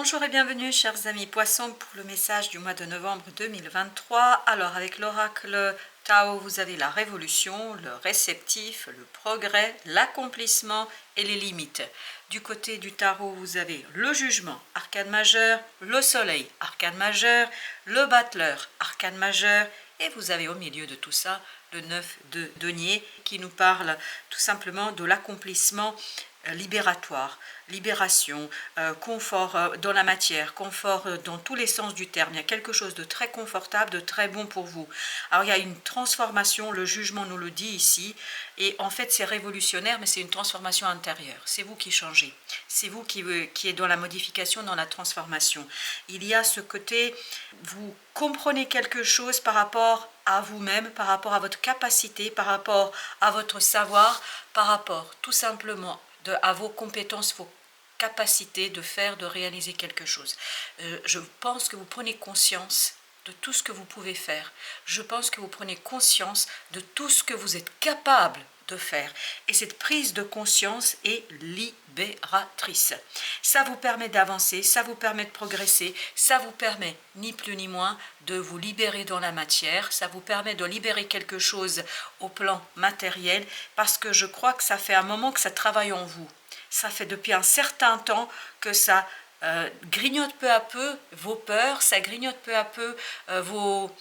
Bonjour et bienvenue chers amis poissons pour le message du mois de novembre 2023. Alors avec l'oracle Tao, vous avez la révolution, le réceptif, le progrès, l'accomplissement et les limites. Du côté du tarot, vous avez le jugement, arcane majeur, le soleil, arcane majeur, le battleur, arcane majeur, et vous avez au milieu de tout ça le 9 de denier qui nous parle tout simplement de l'accomplissement libératoire, libération, confort dans la matière, confort dans tous les sens du terme. Il y a quelque chose de très confortable, de très bon pour vous. Alors il y a une transformation, le jugement nous le dit ici, et en fait c'est révolutionnaire, mais c'est une transformation intérieure. C'est vous qui changez, c'est vous qui est dans la modification, dans la transformation. Il y a ce côté, vous comprenez quelque chose par rapport à vous-même, par rapport à votre capacité, par rapport à votre savoir, par rapport tout simplement à vos compétences, vos capacités de faire, de réaliser quelque chose. Je pense que vous prenez conscience de tout ce que vous pouvez faire. Je pense que vous prenez conscience de tout ce que vous êtes capable de faire. Et cette prise de conscience est libératrice. Ça vous permet d'avancer, ça vous permet de progresser, ça vous permet, ni plus ni moins, de vous libérer dans la matière, ça vous permet de libérer quelque chose au plan matériel, parce que je crois que ça fait un moment que ça travaille en vous. Ça fait depuis un certain temps que ça grignote peu à peu vos peurs, ça grignote peu à peu vos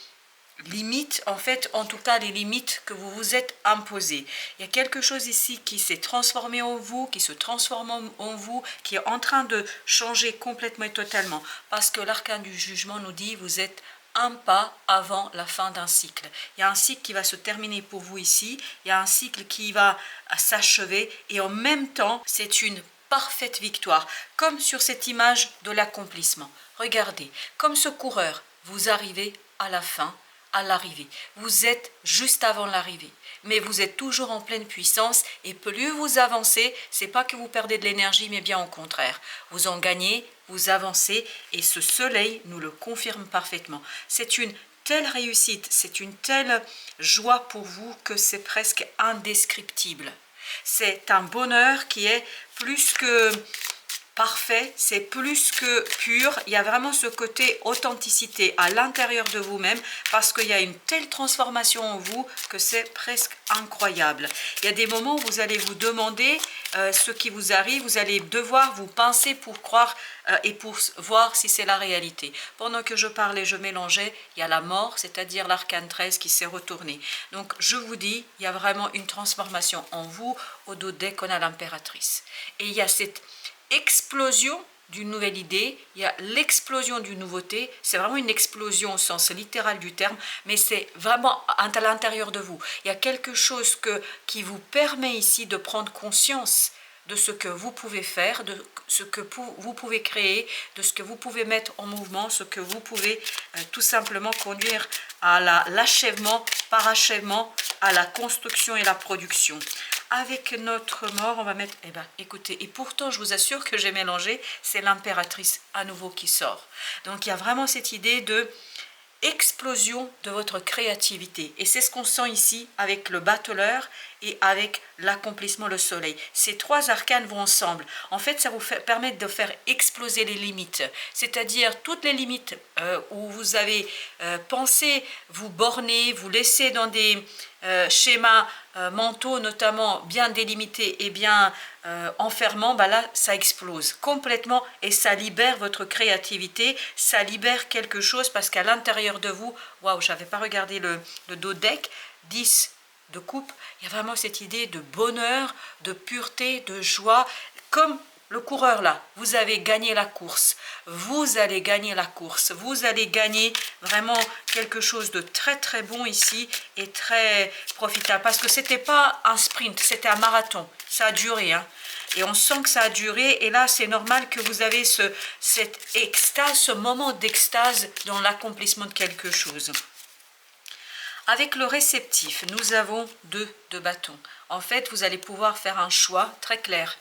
limites, en fait, en tout cas les limites que vous vous êtes imposées. Il y a quelque chose ici qui s'est transformé en vous, qui se transforme en vous, qui est en train de changer complètement et totalement. Parce que l'arcane du jugement nous dit, vous êtes un pas avant la fin d'un cycle. Il y a un cycle qui va se terminer pour vous ici, il y a un cycle qui va s'achever, et en même temps, c'est une parfaite victoire, comme sur cette image de l'accomplissement. Regardez, comme ce coureur, vous arrivez à la fin, à l'arrivée. Vous êtes juste avant l'arrivée, mais vous êtes toujours en pleine puissance, et plus vous avancez, c'est pas que vous perdez de l'énergie, mais bien au contraire. Vous en gagnez, vous avancez, et ce soleil nous le confirme parfaitement. C'est une telle réussite, c'est une telle joie pour vous que c'est presque indescriptible. C'est un bonheur qui est plus que parfait, c'est plus que pur. Il y a vraiment ce côté authenticité à l'intérieur de vous-même, parce qu'il y a une telle transformation en vous que c'est presque incroyable. Il y a des moments où vous allez vous demander ce qui vous arrive, vous allez devoir vous pincer pour croire et pour voir si c'est la réalité. Pendant que je parlais, je mélangeais, il y a la mort, c'est-à-dire l'arcane 13 qui s'est retourné. Donc je vous dis, il y a vraiment une transformation en vous, au dos dès qu'on a l'impératrice. Et il y a cette explosion d'une nouvelle idée, il y a l'explosion d'une nouveauté, c'est vraiment une explosion au sens littéral du terme, mais c'est vraiment à l'intérieur de vous. Il y a quelque chose qui vous permet ici de prendre conscience de ce que vous pouvez faire, de ce que vous pouvez créer, de ce que vous pouvez mettre en mouvement, ce que vous pouvez tout simplement conduire à l'achèvement, parachèvement, à la construction et la production. Avec notre mort, on va mettre, écoutez, et pourtant je vous assure que j'ai mélangé, c'est l'impératrice à nouveau qui sort. Donc il y a vraiment cette idée de explosion de votre créativité, et c'est ce qu'on sent ici avec le battleur et avec l'accomplissement, le soleil. Ces trois arcanes vont ensemble. En fait, ça vous permet de faire exploser les limites, c'est-à-dire toutes les limites où vous avez pensé vous borner, vous laisser dans des schémas mentaux notamment bien délimités et bien enfermants, là ça explose complètement, et ça libère votre créativité, ça libère quelque chose, parce qu'à l'intérieur de vous, waouh, j'avais pas regardé le dos deck, 10 de coupe, il y a vraiment cette idée de bonheur, de pureté, de joie, comme le coureur là, vous avez gagné la course, vous allez gagner la course, vous allez gagner vraiment quelque chose de très très bon ici, et très profitable, parce que c'était pas un sprint, c'était un marathon, ça a duré, hein. Et on sent que ça a duré, et là c'est normal que vous avez cette extase, ce moment d'extase dans l'accomplissement de quelque chose. Avec le réceptif, nous avons 2 de bâton. En fait, vous allez pouvoir faire un choix très clair.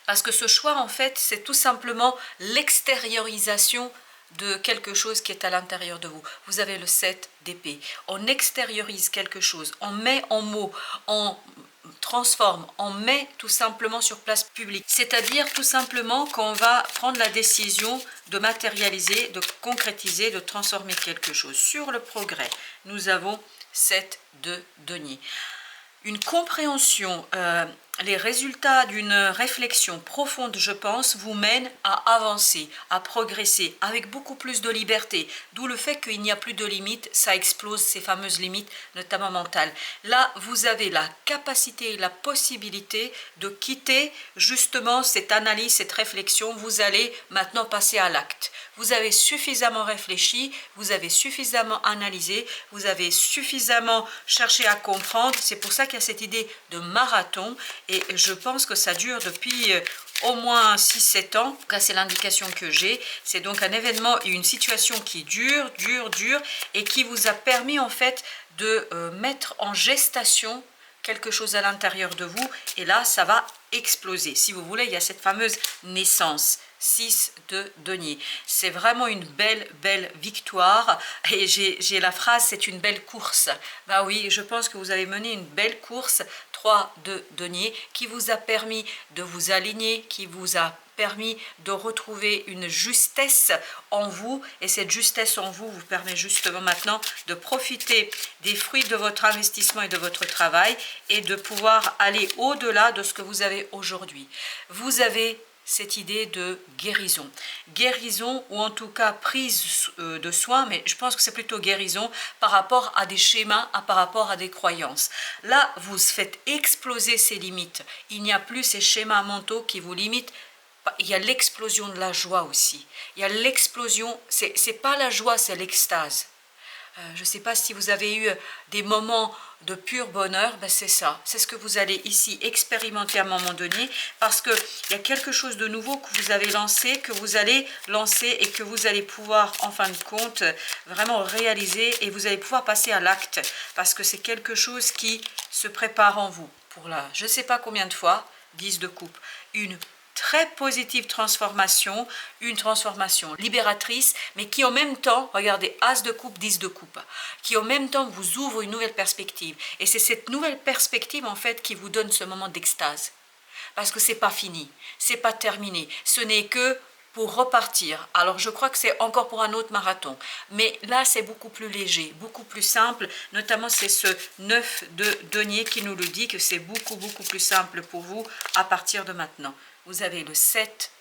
Parce que ce choix, en fait, c'est tout simplement l'extériorisation de quelque chose qui est à l'intérieur de vous. Vous avez le 7 d'épée. On extériorise quelque chose, on met en mots, on transforme, on met tout simplement sur place publique. C'est-à-dire tout simplement qu'on va prendre la décision de matérialiser, de concrétiser, de transformer quelque chose. Sur le progrès, nous avons 7 de denier. Une compréhension, les résultats d'une réflexion profonde, je pense, vous mènent à avancer, à progresser avec beaucoup plus de liberté. D'où le fait qu'il n'y a plus de limites, ça explose ces fameuses limites, notamment mentales. Là, vous avez la capacité et la possibilité de quitter justement cette analyse, cette réflexion. Vous allez maintenant passer à l'acte. Vous avez suffisamment réfléchi, vous avez suffisamment analysé, vous avez suffisamment cherché à comprendre. C'est pour ça qu'il y a cette idée de marathon et je pense que ça dure depuis au moins 6-7 ans. En tout cas, c'est l'indication que j'ai. C'est donc un événement et une situation qui dure et qui vous a permis en fait de mettre en gestation quelque chose à l'intérieur de vous et là, ça va exploser. Si vous voulez, il y a cette fameuse naissance. 6 de denier. C'est vraiment une belle victoire et j'ai la phrase c'est une belle course. Bah oui, je pense que vous avez mené une belle course. 3 de denier qui vous a permis de vous aligner, qui vous a permis de retrouver une justesse en vous et cette justesse en vous vous permet justement maintenant de profiter des fruits de votre investissement et de votre travail et de pouvoir aller au-delà de ce que vous avez aujourd'hui. Vous avez cette idée de guérison. Guérison ou en tout cas prise de soin, mais je pense que c'est plutôt guérison par rapport à des schémas, par rapport à des croyances. Là, vous faites exploser ces limites. Il n'y a plus ces schémas mentaux qui vous limitent. Il y a l'explosion de la joie aussi. Il y a l'explosion, c'est pas la joie, c'est l'extase. Je ne sais pas si vous avez eu des moments de pur bonheur, ben c'est ça. C'est ce que vous allez ici expérimenter à un moment donné parce qu'il y a quelque chose de nouveau que vous avez lancé, que vous allez lancer et que vous allez pouvoir en fin de compte vraiment réaliser et vous allez pouvoir passer à l'acte parce que c'est quelque chose qui se prépare en vous. Pour là, je ne sais pas combien de fois, 10 de coupe, une très positive transformation, une transformation libératrice, mais qui en même temps, regardez, As de coupe, 10 de coupe, qui en même temps vous ouvre une nouvelle perspective. Et c'est cette nouvelle perspective en fait qui vous donne ce moment d'extase. Parce que c'est pas fini, c'est pas terminé, ce n'est que pour repartir. Alors je crois que c'est encore pour un autre marathon, mais là c'est beaucoup plus léger, beaucoup plus simple, notamment c'est ce 9 de denier qui nous le dit que c'est beaucoup plus simple pour vous à partir de maintenant. Vous avez le 7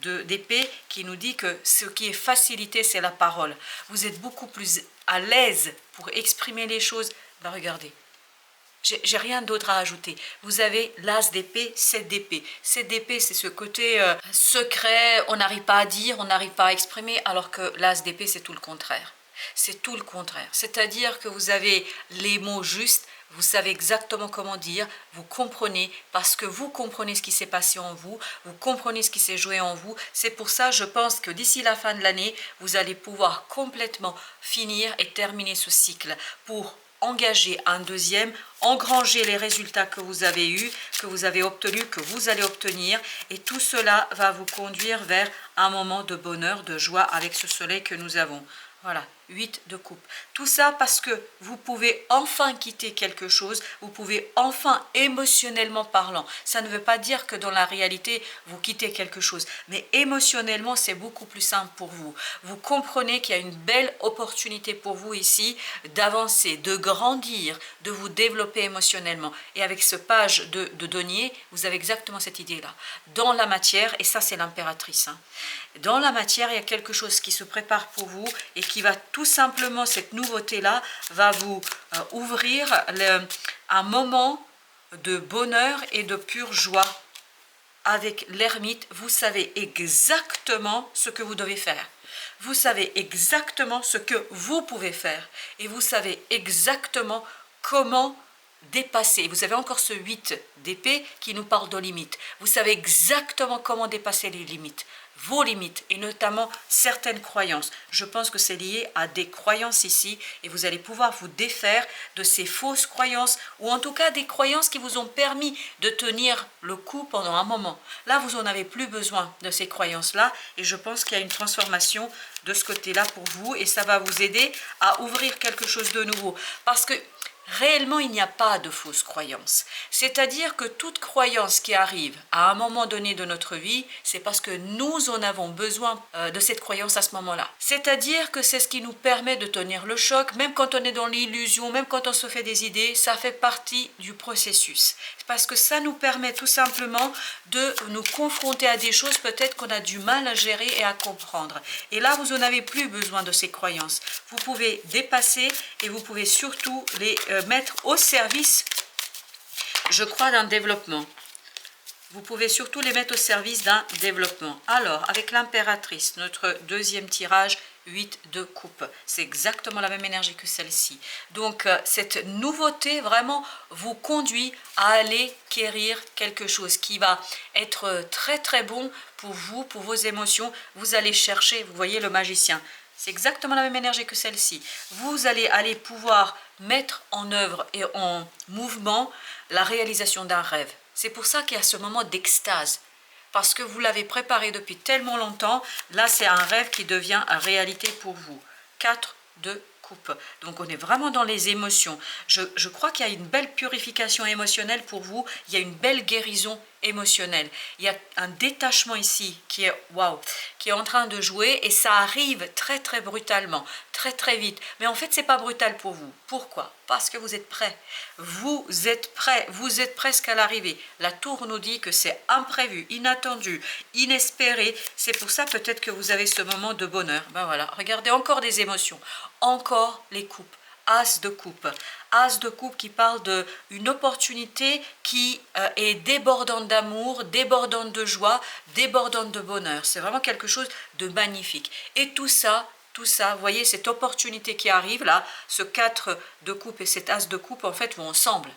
d'épée qui nous dit que ce qui est facilité, c'est la parole. Vous êtes beaucoup plus à l'aise pour exprimer les choses. Ben regardez, j'ai rien d'autre à ajouter. Vous avez l'as d'épée, 7 d'épée. 7 d'épée, c'est ce côté secret, on n'arrive pas à dire, on n'arrive pas à exprimer, alors que l'as d'épée, c'est tout le contraire. C'est tout le contraire. C'est-à-dire que vous avez les mots justes, vous savez exactement comment dire, vous comprenez, parce que vous comprenez ce qui s'est passé en vous, vous comprenez ce qui s'est joué en vous. C'est pour ça, je pense que d'ici la fin de l'année, vous allez pouvoir complètement finir et terminer ce cycle pour engager un deuxième, engranger les résultats que vous avez eus, que vous avez obtenus, que vous allez obtenir. Et tout cela va vous conduire vers un moment de bonheur, de joie avec ce soleil que nous avons. Voilà, 8 de coupe. Tout ça parce que vous pouvez enfin quitter quelque chose, vous pouvez enfin émotionnellement parlant. Ça ne veut pas dire que dans la réalité, vous quittez quelque chose, mais émotionnellement, c'est beaucoup plus simple pour vous. Vous comprenez qu'il y a une belle opportunité pour vous ici d'avancer, de grandir, de vous développer émotionnellement. Et avec ce page de denier, vous avez exactement cette idée-là. Dans la matière, et ça c'est l'impératrice, hein, dans la matière, il y a quelque chose qui se prépare pour vous et qui va tout simplement, cette nouveauté-là, va vous ouvrir un moment de bonheur et de pure joie. Avec l'ermite, vous savez exactement ce que vous devez faire. Vous savez exactement ce que vous pouvez faire. Et vous savez exactement comment dépasser. Vous avez encore ce 8 d'épée qui nous parle de limites. Vous savez exactement comment dépasser les limites. Vos limites et notamment certaines croyances. Je pense que c'est lié à des croyances ici et vous allez pouvoir vous défaire de ces fausses croyances ou en tout cas des croyances qui vous ont permis de tenir le coup pendant un moment. Là, vous n'en avez plus besoin de ces croyances-là et je pense qu'il y a une transformation de ce côté-là pour vous et ça va vous aider à ouvrir quelque chose de nouveau. Parce que réellement il n'y a pas de fausses croyances. C'est-à-dire que toute croyance qui arrive à un moment donné de notre vie, c'est parce que nous en avons besoin de cette croyance à ce moment-là. C'est-à-dire que c'est ce qui nous permet de tenir le choc, même quand on est dans l'illusion, même quand on se fait des idées, ça fait partie du processus. Parce que ça nous permet tout simplement de nous confronter à des choses peut-être qu'on a du mal à gérer et à comprendre. Et là, vous n'en avez plus besoin de ces croyances. Vous pouvez dépasser et vous pouvez surtout les mettre au service, je crois, d'un développement. Vous pouvez surtout les mettre au service d'un développement. Alors, avec l'impératrice, notre deuxième tirage, 8 de coupe. C'est exactement la même énergie que celle-ci. Donc, cette nouveauté, vraiment, vous conduit à aller quérir quelque chose qui va être très, très bon pour vous, pour vos émotions. Vous allez chercher, vous voyez le magicien. C'est exactement la même énergie que celle-ci. Vous allez pouvoir mettre en œuvre et en mouvement la réalisation d'un rêve. C'est pour ça qu'il y a ce moment d'extase. Parce que vous l'avez préparé depuis tellement longtemps. Là, c'est un rêve qui devient réalité pour vous. 4 de coupe. Donc, on est vraiment dans les émotions. Je crois qu'il y a une belle purification émotionnelle pour vous. Il y a une belle guérison émotionnelle. Il y a un détachement ici qui est waouh, qui est en train de jouer et ça arrive très très brutalement, très très vite. Mais en fait, c'est pas brutal pour vous. Pourquoi? Parce que vous êtes prêts. Vous êtes prêts. Vous êtes presque à l'arrivée. La tour nous dit que c'est imprévu, inattendu, inespéré. C'est pour ça peut-être que vous avez ce moment de bonheur. Ben voilà, regardez encore des émotions, encore les coupes. As de coupe. As de coupe qui parle d'une opportunité qui est débordante d'amour, débordante de joie, débordante de bonheur. C'est vraiment quelque chose de magnifique. Et tout ça, vous voyez, cette opportunité qui arrive là, ce 4 de coupe et cet As de coupe, en fait, vont ensemble.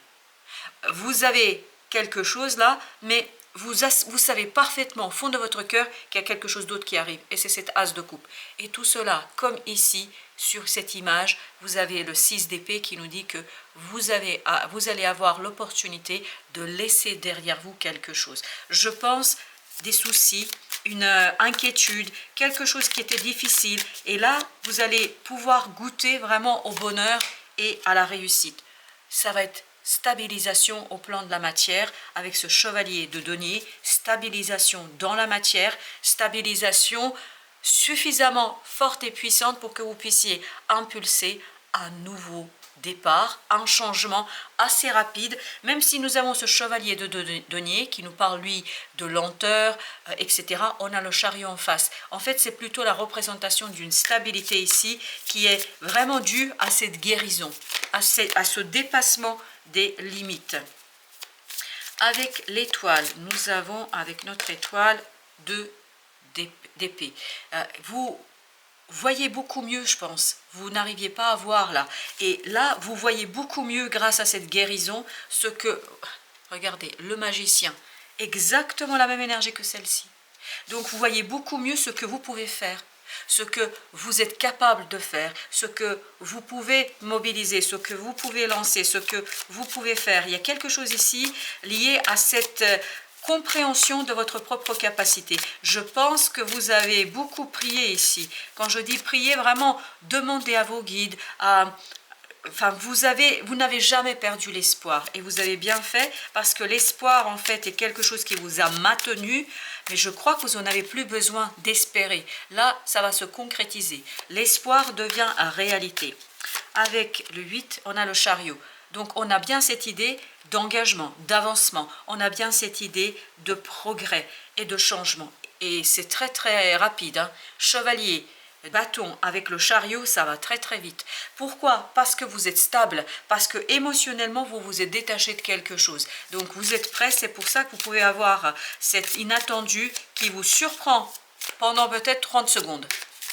Vous avez quelque chose là, mais vous savez parfaitement au fond de votre cœur qu'il y a quelque chose d'autre qui arrive. Et c'est cet As de coupe. Et tout cela, comme ici, sur cette image, vous avez le 6 d'épée qui nous dit que vous allez avoir l'opportunité de laisser derrière vous quelque chose. Je pense des soucis, une inquiétude, quelque chose qui était difficile. Et là, vous allez pouvoir goûter vraiment au bonheur et à la réussite. Ça va être stabilisation au plan de la matière avec ce chevalier de denier, stabilisation dans la matière, stabilisation suffisamment forte et puissante pour que vous puissiez impulser un nouveau départ, un changement assez rapide, même si nous avons ce chevalier de denier qui nous parle, lui, de lenteur, etc. On a le chariot en face. En fait, c'est plutôt la représentation d'une stabilité ici qui est vraiment due à cette guérison, à ce dépassement des limites. Avec l'étoile, nous avons avec notre étoile 2 d'épée. Vous voyez beaucoup mieux, je pense. Vous n'arriviez pas à voir là. Et là, vous voyez beaucoup mieux grâce à cette guérison ce que... Regardez, le magicien. Exactement la même énergie que celle-ci. Donc, vous voyez beaucoup mieux ce que vous pouvez faire, ce que vous êtes capable de faire, ce que vous pouvez mobiliser, ce que vous pouvez lancer, ce que vous pouvez faire. Il y a quelque chose ici lié à cette compréhension de votre propre capacité. Je pense que vous avez beaucoup prié ici. Quand je dis prier, vraiment demandez à vos guides, enfin, vous n'avez jamais perdu l'espoir et vous avez bien fait parce que l'espoir en fait est quelque chose qui vous a maintenu, mais je crois que vous n'en avez plus besoin d'espérer. Là, ça va se concrétiser. L'espoir devient réalité. Avec le 8, on a le chariot. Donc, on a bien cette idée d'engagement, d'avancement. On a bien cette idée de progrès et de changement. Et c'est très, très rapide, hein. Chevalier, bâton avec le chariot, ça va très très vite. Pourquoi? Parce que vous êtes stable, parce que émotionnellement vous vous êtes détaché de quelque chose. Donc vous êtes prêt, c'est pour ça que vous pouvez avoir cet inattendu qui vous surprend pendant peut-être 30 secondes.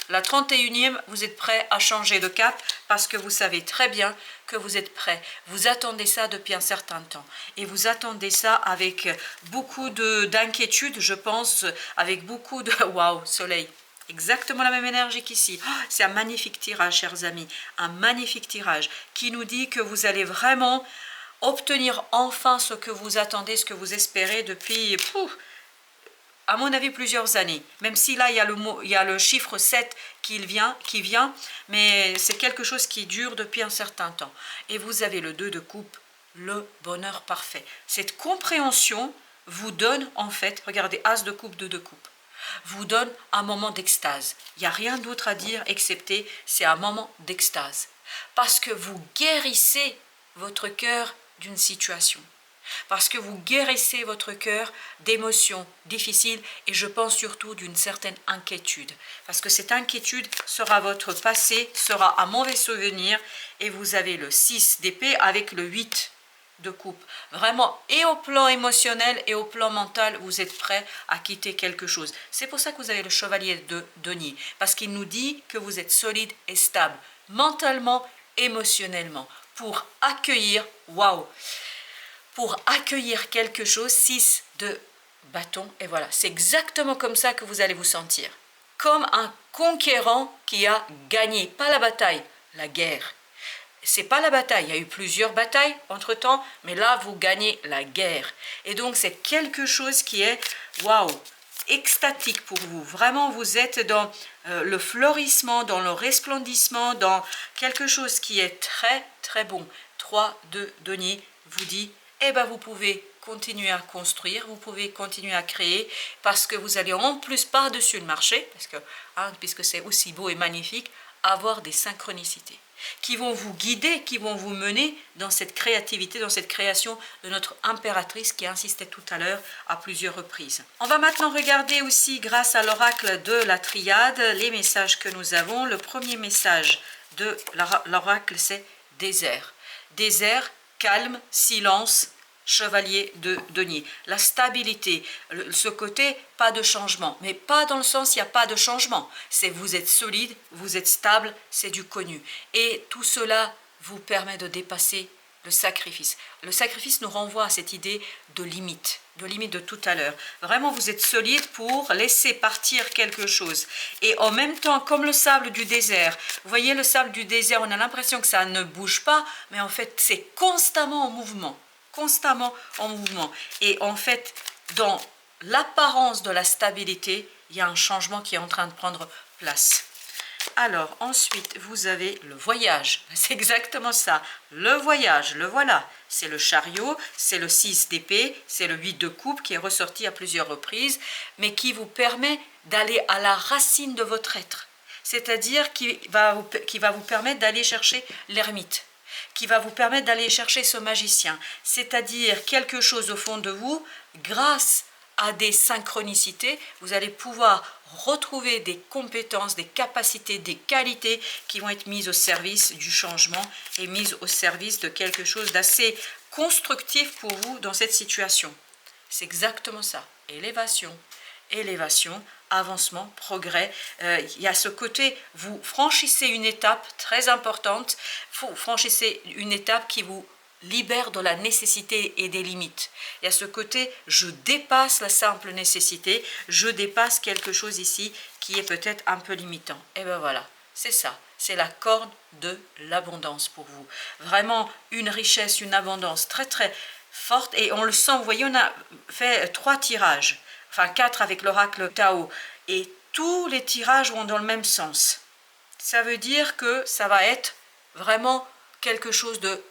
La 31e, vous êtes prêt à changer de cap parce que vous savez très bien que vous êtes prêt. Vous attendez ça depuis un certain temps. Et vous attendez ça avec beaucoup d'inquiétude, je pense, avec beaucoup de... Waouh, soleil! Exactement la même énergie qu'ici. Oh, c'est un magnifique tirage, chers amis. Un magnifique tirage qui nous dit que vous allez vraiment obtenir enfin ce que vous attendez, ce que vous espérez depuis à mon avis, plusieurs années. Même si là, il y a le chiffre 7 qui vient, mais c'est quelque chose qui dure depuis un certain temps. Et vous avez le 2 de coupe, le bonheur parfait. Cette compréhension vous donne en fait, regardez, As de coupe, 2 de coupe, vous donne un moment d'extase. Il n'y a rien d'autre à dire excepté c'est un moment d'extase. Parce que vous guérissez votre cœur d'une situation. Parce que vous guérissez votre cœur d'émotions difficiles et je pense surtout d'une certaine inquiétude. Parce que cette inquiétude sera votre passé, sera un mauvais souvenir et vous avez le 6 d'épée avec le 8 de coupe. Vraiment, et au plan émotionnel et au plan mental, vous êtes prêt à quitter quelque chose. C'est pour ça que vous avez le chevalier de denier. Parce qu'il nous dit que vous êtes solide et stable, mentalement, émotionnellement, pour accueillir, waouh, pour accueillir quelque chose, 6 de bâton, et voilà, c'est exactement comme ça que vous allez vous sentir. Comme un conquérant qui a gagné, pas la bataille, la guerre. C'est pas la bataille, il y a eu plusieurs batailles entre-temps, mais là, vous gagnez la guerre. Et donc, c'est quelque chose qui est, waouh, extatique pour vous. Vraiment, vous êtes dans le fleurissement, dans le resplendissement, dans quelque chose qui est très, très bon. 3 de denier vous dit, eh bien, vous pouvez continuer à construire, vous pouvez continuer à créer, parce que vous allez en plus par-dessus le marché, parce que, puisque c'est aussi beau et magnifique, avoir des synchronicités qui vont vous guider, qui vont vous mener dans cette créativité, dans cette création de notre impératrice qui insistait tout à l'heure à plusieurs reprises. On va maintenant regarder aussi, grâce à l'oracle de la triade, les messages que nous avons. Le premier message de l'oracle, c'est désert. Désert, calme, silence, chevalier de denier. La stabilité, ce côté, pas de changement. Mais pas dans le sens, il n'y a pas de changement. C'est vous êtes solide, vous êtes stable, c'est du connu. Et tout cela vous permet de dépasser le sacrifice. Le sacrifice nous renvoie à cette idée de limite de tout à l'heure. Vraiment, vous êtes solide pour laisser partir quelque chose. Et en même temps, comme le sable du désert, vous voyez le sable du désert, on a l'impression que ça ne bouge pas, mais en fait, c'est constamment en mouvement. Constamment en mouvement. Et en fait, dans l'apparence de la stabilité, il y a un changement qui est en train de prendre place. Alors, ensuite, vous avez le voyage. C'est exactement ça. Le voyage, le voilà. C'est le chariot, c'est le 6 d'épée, c'est le 8 de coupe qui est ressorti à plusieurs reprises, mais qui vous permet d'aller à la racine de votre être. C'est-à-dire qui va vous permettre d'aller chercher l'ermite, qui va vous permettre d'aller chercher ce magicien. C'est-à-dire quelque chose au fond de vous, grâce à des synchronicités, vous allez pouvoir retrouver des compétences, des capacités, des qualités qui vont être mises au service du changement et mises au service de quelque chose d'assez constructif pour vous dans cette situation. C'est exactement ça. Élévation, élévation, avancement, progrès. Il y a ce côté, vous franchissez une étape très importante, vous franchissez une étape qui vous libère de la nécessité et des limites. Il y a ce côté, je dépasse la simple nécessité, je dépasse quelque chose ici qui est peut-être un peu limitant. Et bien voilà, c'est ça, c'est la corde de l'abondance pour vous. Vraiment une richesse, une abondance très très forte et on le sent, vous voyez, on a fait 3 tirages, enfin 4 avec l'oracle Tao et tous les tirages vont dans le même sens. Ça veut dire que ça va être vraiment quelque chose de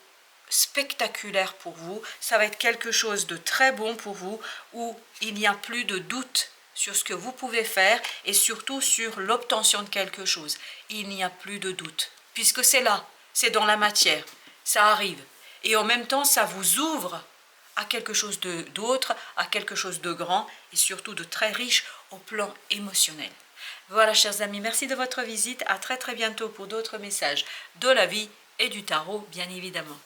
spectaculaire pour vous, ça va être quelque chose de très bon pour vous, où il n'y a plus de doute sur ce que vous pouvez faire et surtout sur l'obtention de quelque chose. Il n'y a plus de doute, puisque c'est là, c'est dans la matière, ça arrive. Et en même temps, ça vous ouvre à quelque chose d'autre, à quelque chose de grand et surtout de très riche au plan émotionnel. Voilà, chers amis, merci de votre visite. À très très bientôt pour d'autres messages de la vie et du tarot, bien évidemment.